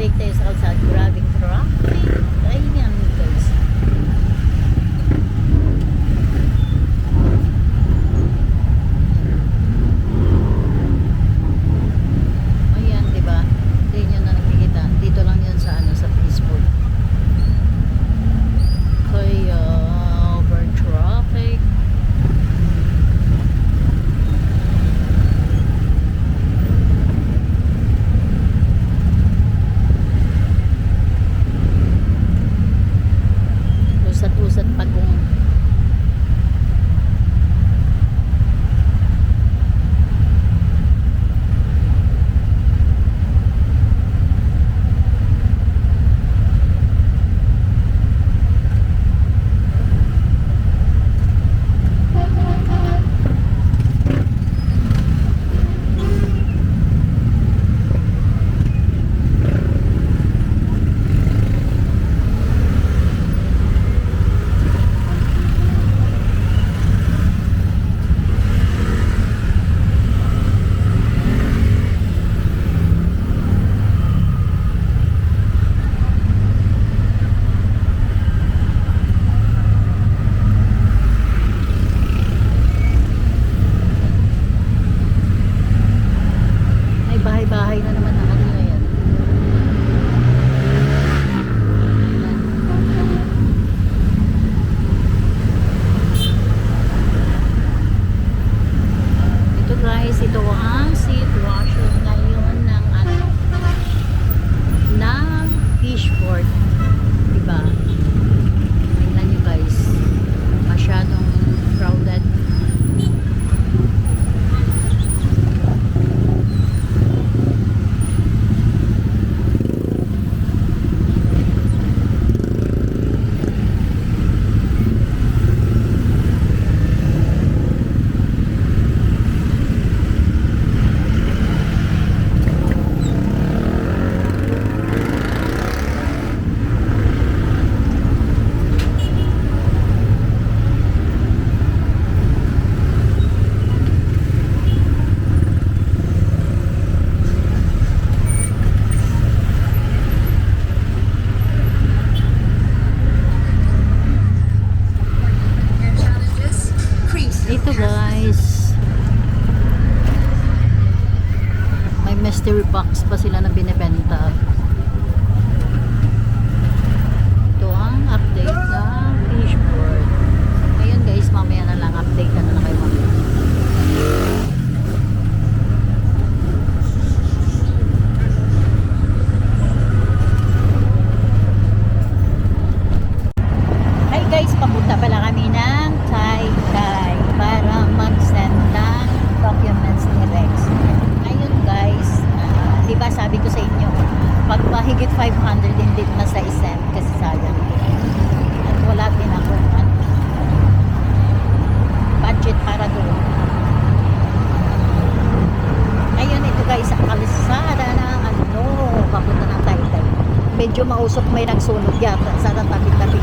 update tayo sa kalsada. Grabing traffic. Ayan guys. Ayan, diba? Hindi nyo na nakikita. Dito lang yun sa ano, sa Facebook. Kaya over traffic. Usat-usat pagong. Bahay na naman ang ano na yan. Ito guys, ito ang sitwasyon ngayon ng ano, ng Fishport, diba? Tingnan nyo guys, masyadong crowded. Ito guys, may mystery box pa sila na binibenta. Ito ang update ng Fishport. Ngayon guys, mamaya na lang update na lang kayo mamaya. Hi guys, papunta pala kami ng Taytay para mag-send ng documents ni Rex. Ngayon guys, di ba sabi ko sa inyo, pag mahigit 500 hindi na sa isend kasi sayang. At wala din ako budget para doon. Ngayon ito guys, ang kalisada ng ano, papunta ng Taytay. Medyo mausok, may nagsunog yata sa tabi-tabi.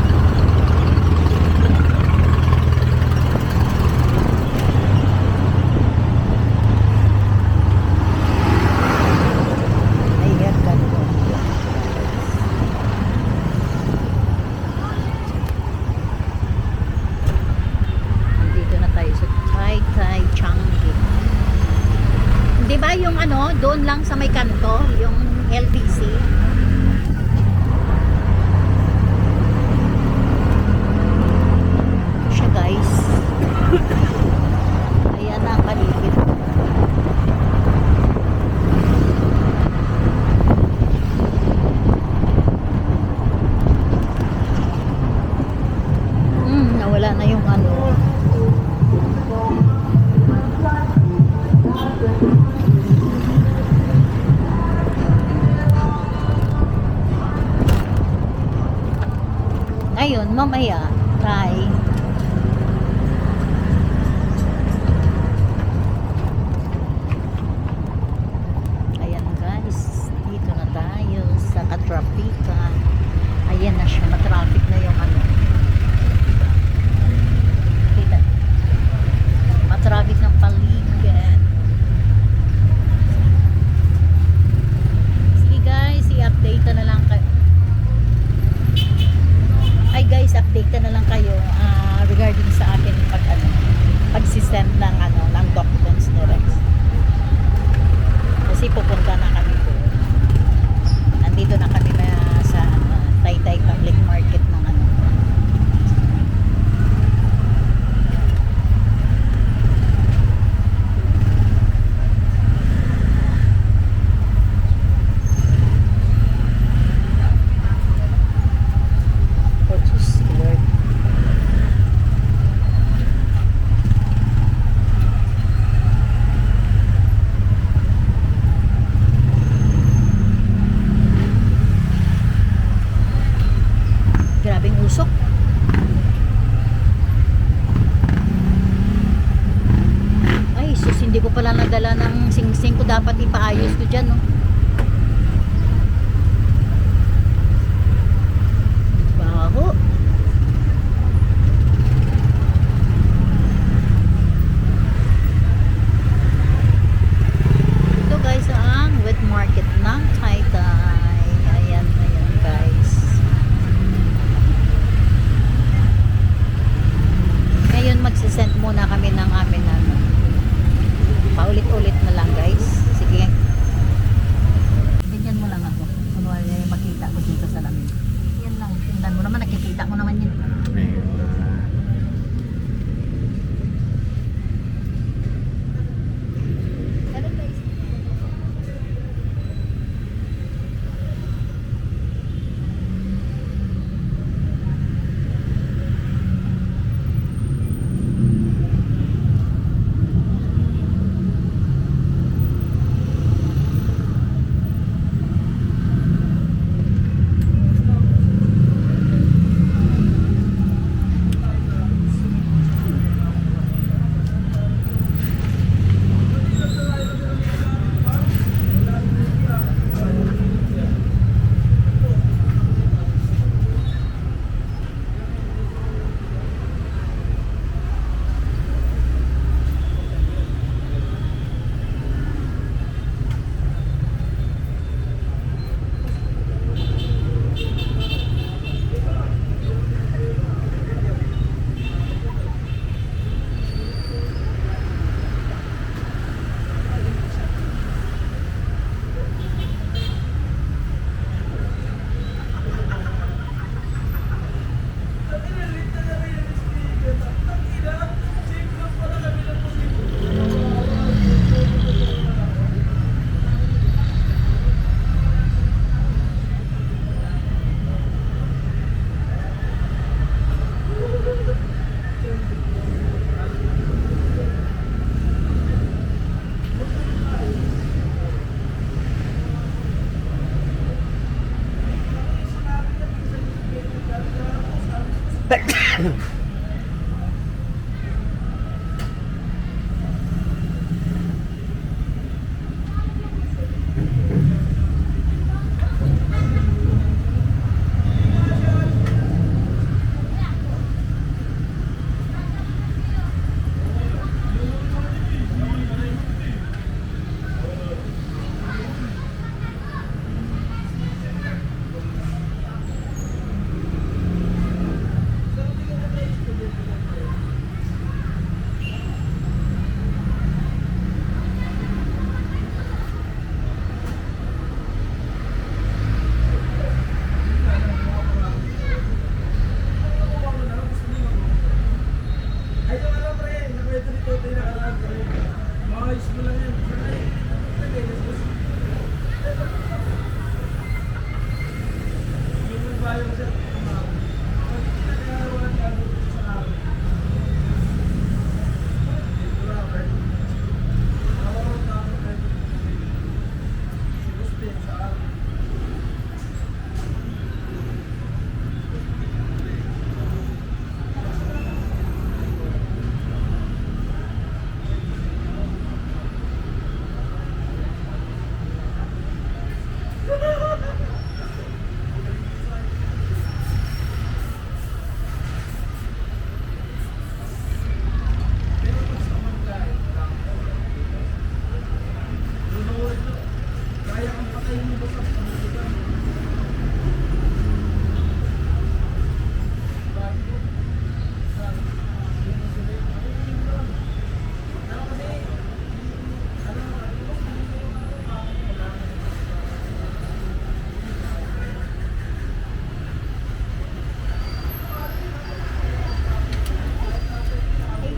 Diba yung ano, doon lang sa may kanto, yung LBC. Siya guys. Ayan na ang paligid. Nawala na yung ano. Ayun, mamaya, try. Ayan guys, dito na tayo sa katrapikan. Ayan na siya, matraffic na yung ano. Kita. Matraffic ng paligid. Sige guys, i-update na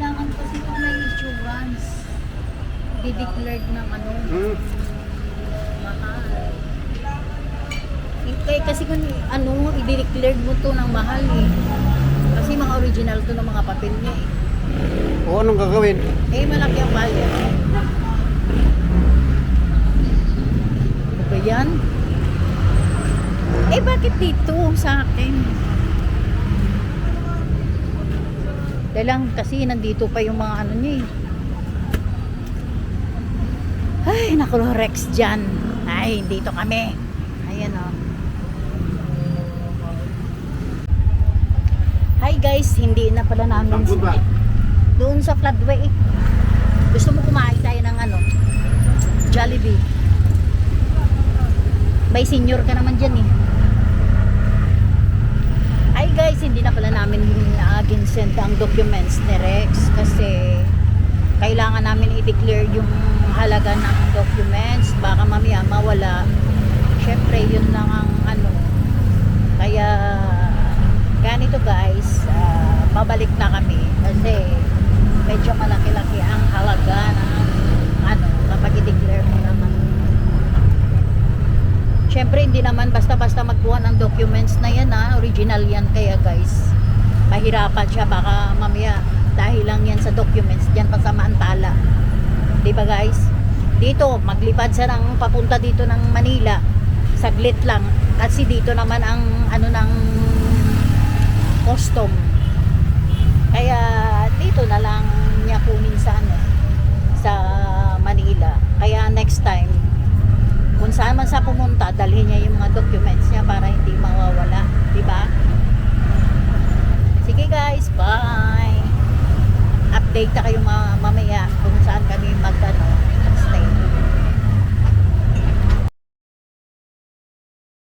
Kailangan kasi kung may insurance, di-declared ng ano, mahal. Kaya kasi kung ano, i-declared mo to ng mahal eh. Kasi mga original to ng mga papel niya eh. O anong gagawin? Eh, malaki ang bayad. Ano ba yan? Eh, bakit dito sa akin? Dahil lang kasi nandito pa yung mga ano niya eh. Ay, naku, Rex dyan. Ay, dito kami. Ayan o. Hi guys, hindi na pala namin Saan ba? doon sa floodway. Gusto mo kumain tayo ng ano? Jollibee. May senior ka naman dyan eh. Hi guys, hindi na pala namin ginsend ang documents ni Rex kasi kailangan namin i-declare yung halaga ng documents. Baka mamaya mawala. Syempre yun lang ang ano. Kaya ganito guys, babalik na kami kasi medyo malaki-laki ang halaga ng ano kapag i-declare mo naman. Syempre hindi naman basta-basta magkuha ng documents na yan ha, original yan, kaya guys mahirapan siya, baka mamaya dahil lang yan sa documents diyan pa sa Mantala, di ba guys? Dito maglipad sa ng papunta dito ng Manila, saglit lang kasi dito naman ang ano ng custom, kaya dito na lang niya kunin sa ano sa Manila. Kaya next time kung saan man sa pumunta, dalhin niya yung mga documents niya para hindi mawawala, di ba? Sige guys, bye. Update na kayo mamaya kung saan kami mag ano